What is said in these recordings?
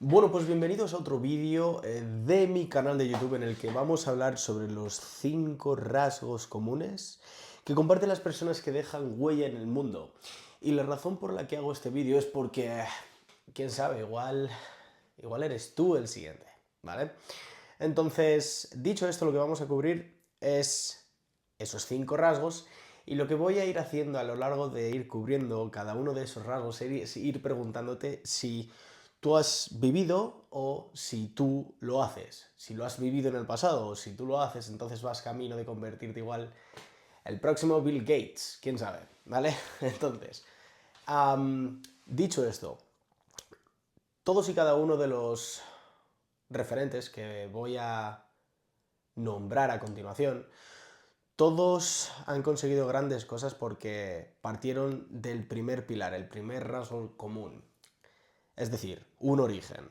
Bueno, pues bienvenidos a otro vídeo de mi canal de YouTube en el que vamos a hablar sobre los 5 rasgos comunes que comparten las personas que dejan huella en el mundo. Y la razón por la que hago este vídeo es porque, quién sabe, igual eres tú el siguiente, ¿vale? Entonces, dicho esto, lo que vamos a cubrir es esos 5 rasgos y lo que voy a ir haciendo a lo largo de ir cubriendo cada uno de esos rasgos es ir preguntándote si tú has vivido o si tú lo haces. Si lo has vivido en el pasado o si tú lo haces, entonces vas camino de convertirte igual el próximo Bill Gates, quién sabe, ¿vale? Entonces, dicho esto, todos y cada uno de los referentes que voy a nombrar a continuación, todos han conseguido grandes cosas porque partieron del primer pilar, el primer rasgo común, es decir, un origen.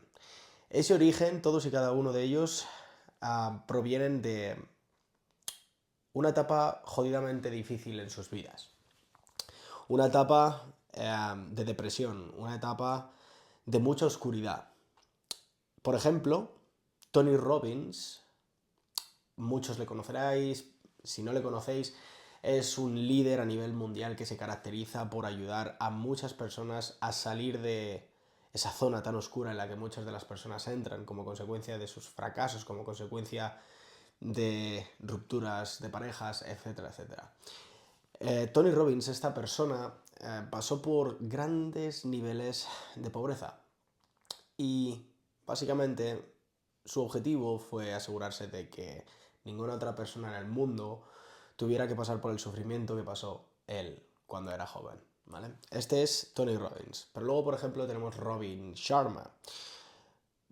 Ese origen, todos y cada uno de ellos, provienen de una etapa jodidamente difícil en sus vidas. Una etapa de depresión, una etapa de mucha oscuridad. Por ejemplo, Tony Robbins, muchos le conoceráis, si no le conocéis, es un líder a nivel mundial que se caracteriza por ayudar a muchas personas a salir de esa zona tan oscura en la que muchas de las personas entran como consecuencia de sus fracasos, como consecuencia de rupturas de parejas, etcétera, etcétera. Tony Robbins, esta persona, pasó por grandes niveles de pobreza y básicamente su objetivo fue asegurarse de que ninguna otra persona en el mundo tuviera que pasar por el sufrimiento que pasó él cuando era joven, ¿vale? Este es Tony Robbins. Pero luego, por ejemplo, tenemos Robin Sharma.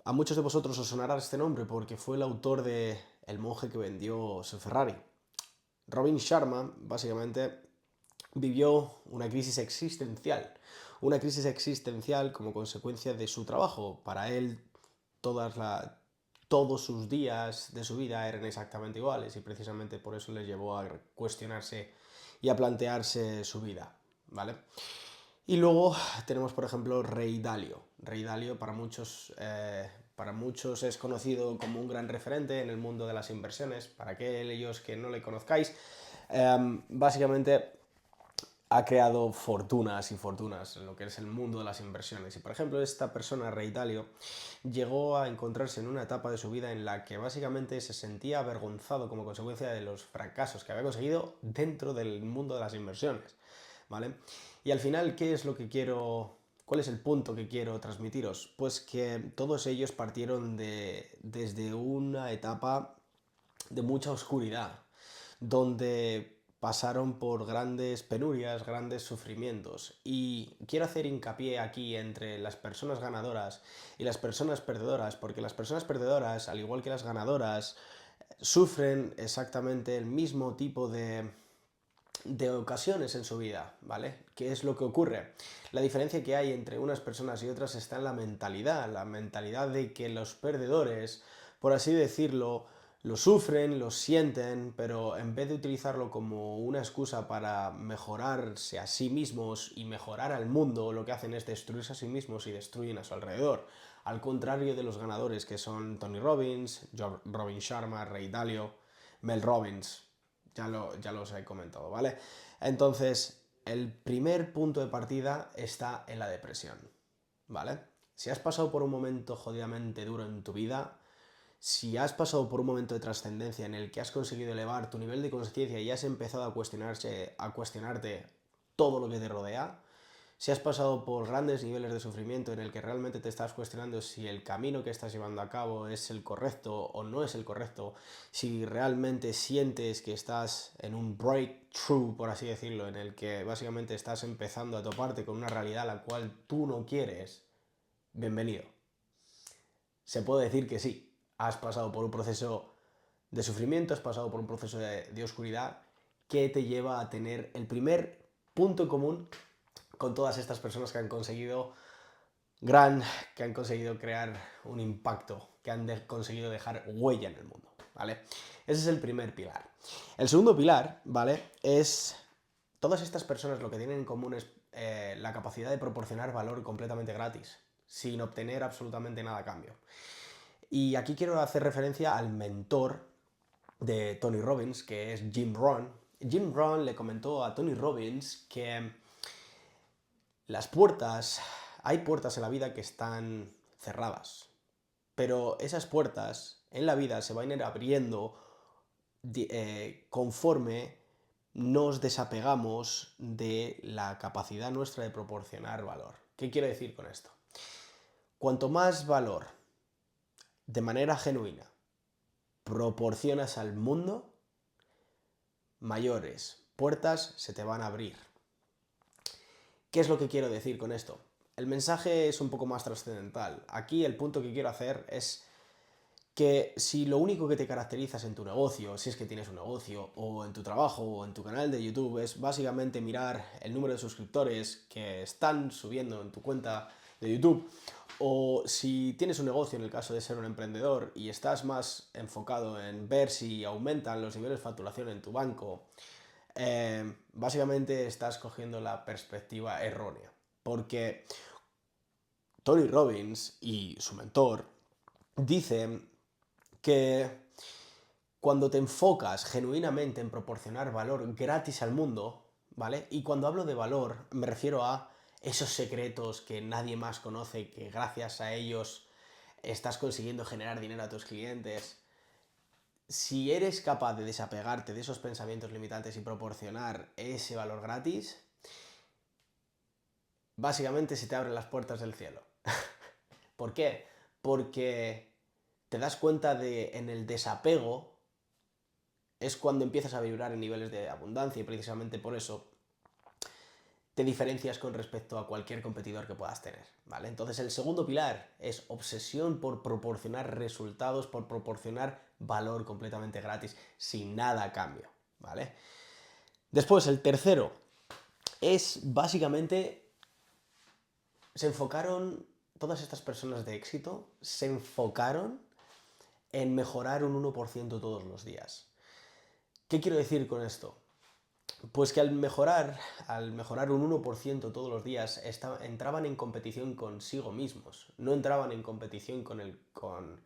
A muchos de vosotros os sonará este nombre porque fue el autor de El monje que vendió su Ferrari. Robin Sharma, básicamente, vivió una crisis existencial. Una crisis existencial como consecuencia de su trabajo. Para él, todos sus días de su vida eran exactamente iguales y precisamente por eso le llevó a cuestionarse y a plantearse su vida, ¿vale? Y luego tenemos, por ejemplo, Ray Dalio. Ray Dalio para muchos es conocido como un gran referente en el mundo de las inversiones. Para aquellos que no le conozcáis, básicamente ha creado fortunas y fortunas en lo que es el mundo de las inversiones. Y por ejemplo, esta persona, Ray Dalio, llegó a encontrarse en una etapa de su vida en la que básicamente se sentía avergonzado como consecuencia de los fracasos que había conseguido dentro del mundo de las inversiones, ¿vale? Y al final, ¿qué es lo que quiero? ¿Cuál es el punto que quiero transmitiros? Pues que todos ellos partieron desde una etapa de mucha oscuridad, donde pasaron por grandes penurias, grandes sufrimientos. Y quiero hacer hincapié aquí entre las personas ganadoras y las personas perdedoras, porque las personas perdedoras, al igual que las ganadoras, sufren exactamente el mismo tipo de ocasiones en su vida, ¿vale? ¿Qué es lo que ocurre? La diferencia que hay entre unas personas y otras está en la mentalidad de que los perdedores, por así decirlo, lo sufren, lo sienten, pero en vez de utilizarlo como una excusa para mejorarse a sí mismos y mejorar al mundo, lo que hacen es destruirse a sí mismos y destruyen a su alrededor. Al contrario de los ganadores que son Tony Robbins, Robin Sharma, Ray Dalio, Mel Robbins, ya los he comentado, ¿vale? Entonces, el primer punto de partida está en la depresión, ¿vale? Si has pasado por un momento jodidamente duro en tu vida, si has pasado por un momento de trascendencia en el que has conseguido elevar tu nivel de conciencia y has empezado a cuestionarte todo lo que te rodea, si has pasado por grandes niveles de sufrimiento en el que realmente te estás cuestionando si el camino que estás llevando a cabo es el correcto o no es el correcto, si realmente sientes que estás en un breakthrough, por así decirlo, en el que básicamente estás empezando a toparte con una realidad a la cual tú no quieres, bienvenido. Se puede decir que sí, has pasado por un proceso de sufrimiento, has pasado por un proceso de oscuridad que te lleva a tener el primer punto en común con todas estas personas que han conseguido que han conseguido crear un impacto, que han conseguido dejar huella en el mundo, ¿vale? Ese es el primer pilar. El segundo pilar, ¿vale? Es todas estas personas lo que tienen en común es la capacidad de proporcionar valor completamente gratis. sin obtener absolutamente nada a cambio. Y aquí quiero hacer referencia al mentor de Tony Robbins, que es Jim Rohn. Jim Rohn le comentó a Tony Robbins que hay puertas en la vida que están cerradas, pero esas puertas en la vida se van a ir abriendo conforme nos desapegamos de la capacidad nuestra de proporcionar valor. ¿Qué quiero decir con esto? Cuanto más valor de manera genuina proporcionas al mundo, mayores puertas se te van a abrir. ¿Qué es lo que quiero decir con esto? El mensaje es un poco más trascendental. Aquí el punto que quiero hacer es que si lo único que te caracterizas en tu negocio, si es que tienes un negocio, o en tu trabajo, o en tu canal de YouTube, es básicamente mirar el número de suscriptores que están subiendo en tu cuenta de YouTube, o si tienes un negocio en el caso de ser un emprendedor y estás más enfocado en ver si aumentan los niveles de facturación en tu banco, básicamente estás cogiendo la perspectiva errónea. Porque Tony Robbins y su mentor dicen que cuando te enfocas genuinamente en proporcionar valor gratis al mundo, ¿vale? Y cuando hablo de valor me refiero a esos secretos que nadie más conoce, que gracias a ellos estás consiguiendo generar dinero a tus clientes. Si eres capaz de desapegarte de esos pensamientos limitantes y proporcionar ese valor gratis, básicamente se te abren las puertas del cielo. ¿Por qué? Porque te das cuenta de en el desapego es cuando empiezas a vibrar en niveles de abundancia y precisamente por eso te diferencias con respecto a cualquier competidor que puedas tener, ¿vale? Entonces el segundo pilar es obsesión por proporcionar resultados, por proporcionar valor completamente gratis, sin nada a cambio, ¿vale? Después el tercero es básicamente, todas estas personas de éxito se enfocaron en mejorar un 1% todos los días. ¿Qué quiero decir con esto? Pues que al mejorar un 1% todos los días, entraban en competición consigo mismos, no entraban en competición con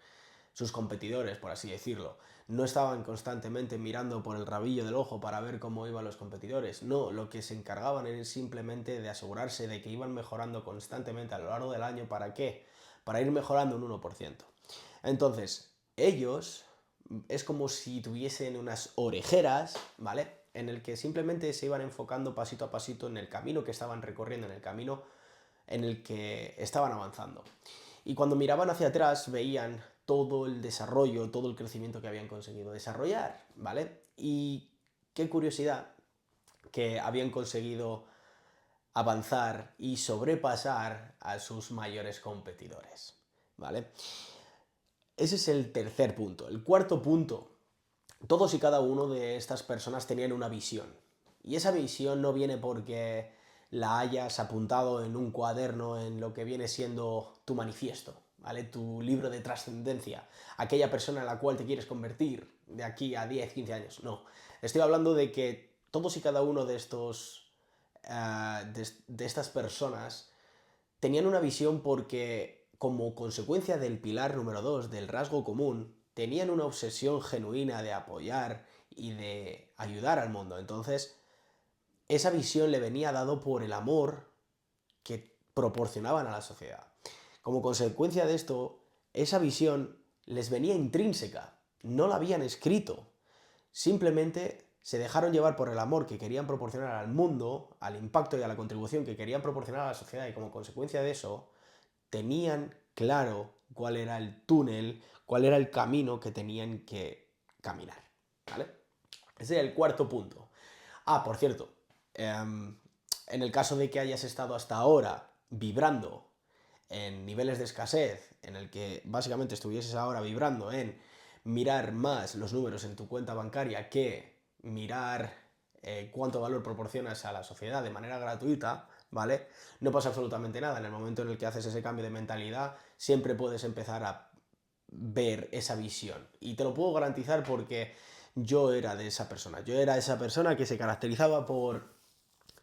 sus competidores, por así decirlo. No estaban constantemente mirando por el rabillo del ojo para ver cómo iban los competidores. No, lo que se encargaban era simplemente de asegurarse de que iban mejorando constantemente a lo largo del año. ¿Para qué? Para ir mejorando un 1%. Entonces, ellos es como si tuviesen unas orejeras, ¿vale? En el que simplemente se iban enfocando pasito a pasito en el camino que estaban recorriendo, en el camino en el que estaban avanzando. Y cuando miraban hacia atrás veían todo el desarrollo, todo el crecimiento que habían conseguido desarrollar, ¿vale? Y qué curiosidad que habían conseguido avanzar y sobrepasar a sus mayores competidores, ¿vale? Ese es el tercer punto. El cuarto punto, todos y cada uno de estas personas tenían una visión. Y esa visión no viene porque la hayas apuntado en un cuaderno en lo que viene siendo tu manifiesto, ¿vale? Tu libro de trascendencia, aquella persona en la cual te quieres convertir de aquí a 10, 15 años. No, estoy hablando de que todos y cada uno de de estas personas tenían una visión porque, como consecuencia del pilar número 2, del rasgo común, tenían una obsesión genuina de apoyar y de ayudar al mundo. Entonces, esa visión le venía dado por el amor que proporcionaban a la sociedad. Como consecuencia de esto, esa visión les venía intrínseca, no la habían escrito. Simplemente se dejaron llevar por el amor que querían proporcionar al mundo, al impacto y a la contribución que querían proporcionar a la sociedad, y como consecuencia de eso, tenían claro cuál era el túnel, cuál era el camino que tenían que caminar, ¿vale? Ese es el cuarto punto. Ah, por cierto, en el caso de que hayas estado hasta ahora vibrando en niveles de escasez, en el que básicamente estuvieses ahora vibrando en mirar más los números en tu cuenta bancaria que mirar cuánto valor proporcionas a la sociedad de manera gratuita, ¿vale? No pasa absolutamente nada. En el momento en el que haces ese cambio de mentalidad, siempre puedes empezar a ver esa visión. Y te lo puedo garantizar porque yo era de esa persona. Yo era esa persona que se caracterizaba por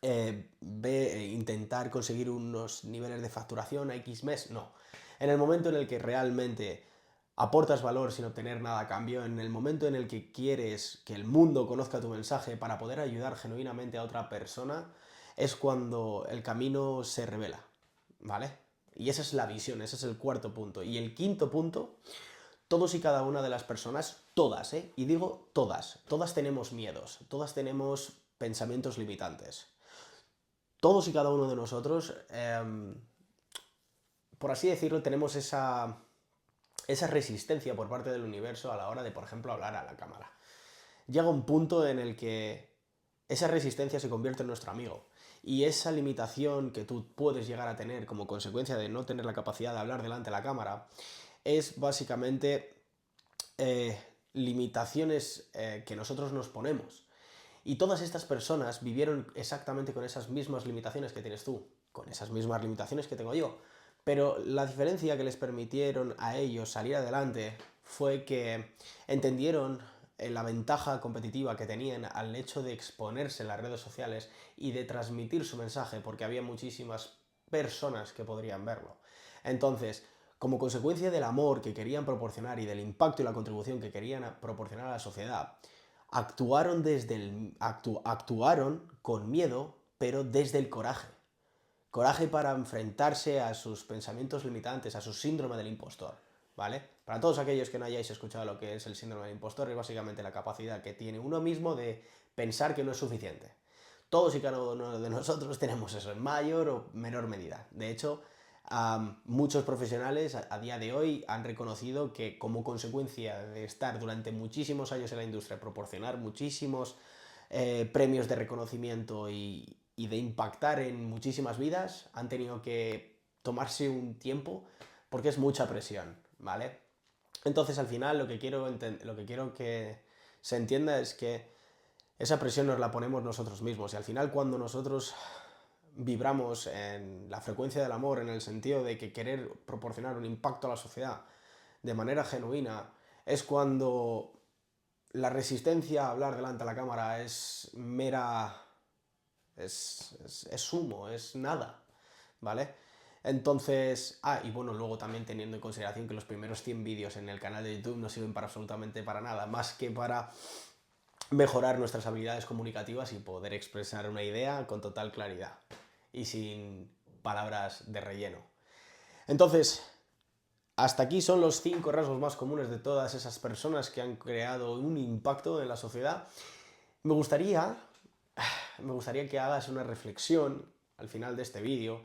intentar conseguir unos niveles de facturación a X mes, no. En el momento en el que realmente aportas valor sin obtener nada a cambio, en el momento en el que quieres que el mundo conozca tu mensaje para poder ayudar genuinamente a otra persona, es cuando el camino se revela, ¿vale? Y esa es la visión, ese es el cuarto punto. Y el quinto punto, todos y cada una de las personas, todas, y digo todas tenemos miedos, todas tenemos pensamientos limitantes. Todos y cada uno de nosotros, por así decirlo, tenemos esa resistencia por parte del universo a la hora de, por ejemplo, hablar a la cámara. Llega un punto en el que esa resistencia se convierte en nuestro amigo. Y esa limitación que tú puedes llegar a tener como consecuencia de no tener la capacidad de hablar delante de la cámara es básicamente limitaciones que nosotros nos ponemos. Y todas estas personas vivieron exactamente con esas mismas limitaciones que tienes tú, con esas mismas limitaciones que tengo yo. Pero la diferencia que les permitieron a ellos salir adelante fue que entendieron la ventaja competitiva que tenían al hecho de exponerse en las redes sociales y de transmitir su mensaje, porque había muchísimas personas que podrían verlo. Entonces, como consecuencia del amor que querían proporcionar y del impacto y la contribución que querían proporcionar a la sociedad, actuaron con miedo, pero desde el coraje. Coraje para enfrentarse a sus pensamientos limitantes, a su síndrome del impostor, ¿vale? Para todos aquellos que no hayáis escuchado lo que es el síndrome del impostor, es básicamente la capacidad que tiene uno mismo de pensar que no es suficiente. Todos y cada uno de nosotros tenemos eso en mayor o menor medida. De hecho, muchos profesionales a día de hoy han reconocido que como consecuencia de estar durante muchísimos años en la industria, proporcionar muchísimos premios de reconocimiento y de impactar en muchísimas vidas, han tenido que tomarse un tiempo porque es mucha presión, ¿vale? Entonces, al final, lo que quiero que se entienda es que esa presión nos la ponemos nosotros mismos y al final cuando nosotros vibramos en la frecuencia del amor, en el sentido de que querer proporcionar un impacto a la sociedad de manera genuina, es cuando la resistencia a hablar delante de la cámara es mera... es humo, es nada, ¿vale? Entonces, y bueno, luego también teniendo en consideración que los primeros 100 vídeos en el canal de YouTube no sirven para absolutamente para nada, más que para mejorar nuestras habilidades comunicativas y poder expresar una idea con total claridad y sin palabras de relleno. Entonces, hasta aquí son los 5 rasgos más comunes de todas esas personas que han creado un impacto en la sociedad. Me gustaría que hagas una reflexión al final de este vídeo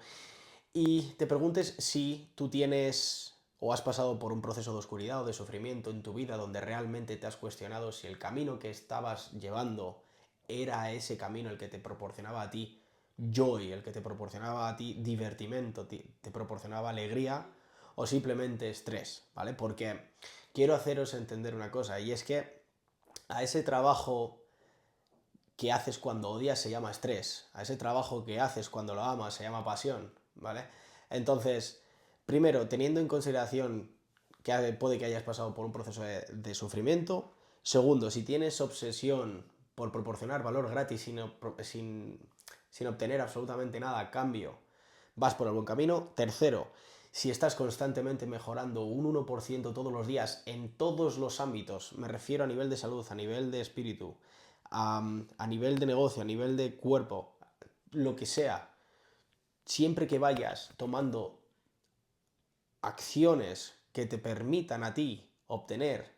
y te preguntes si tú tienes o has pasado por un proceso de oscuridad o de sufrimiento en tu vida donde realmente te has cuestionado si el camino que estabas llevando era ese camino el que te proporcionaba a ti joy, el que te proporcionaba a ti divertimento, te proporcionaba alegría o simplemente estrés, ¿vale? Porque quiero haceros entender una cosa y es que a ese trabajo que haces cuando odias se llama estrés, a ese trabajo que haces cuando lo amas se llama pasión, ¿vale? Entonces, primero, teniendo en consideración que puede que hayas pasado por un proceso de sufrimiento. Segundo, si tienes obsesión por proporcionar valor gratis sin obtener absolutamente nada a cambio, vas por el buen camino. Tercero, si estás constantemente mejorando un 1% todos los días en todos los ámbitos, me refiero a nivel de salud, a nivel de espíritu, a nivel de negocio, a nivel de cuerpo, lo que sea, siempre que vayas tomando acciones que te permitan a ti obtener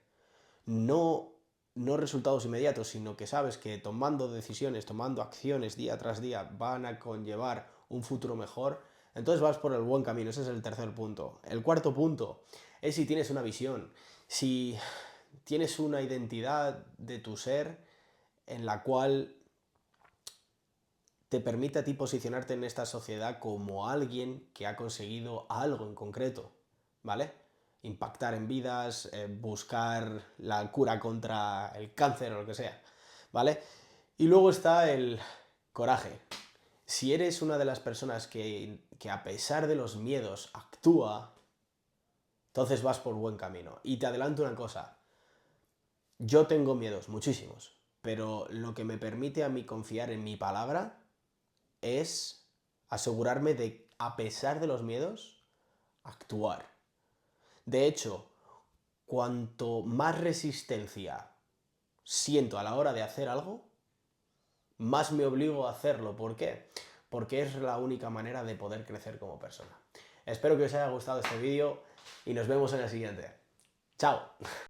no resultados inmediatos, sino que sabes que tomando decisiones, tomando acciones día tras día van a conllevar un futuro mejor, entonces vas por el buen camino. Ese es el tercer punto. El cuarto punto es si tienes una visión, si tienes una identidad de tu ser en la cual te permite a ti posicionarte en esta sociedad como alguien que ha conseguido algo en concreto, ¿vale? Impactar en vidas, buscar la cura contra el cáncer o lo que sea, ¿vale? Y luego está el coraje. Si eres una de las personas que a pesar de los miedos actúa, entonces vas por buen camino. Y te adelanto una cosa, yo tengo miedos, muchísimos, pero lo que me permite a mí confiar en mi palabra es asegurarme de, a pesar de los miedos, actuar. De hecho, cuanto más resistencia siento a la hora de hacer algo, más me obligo a hacerlo. ¿Por qué? Porque es la única manera de poder crecer como persona. Espero que os haya gustado este vídeo y nos vemos en el siguiente. ¡Chao!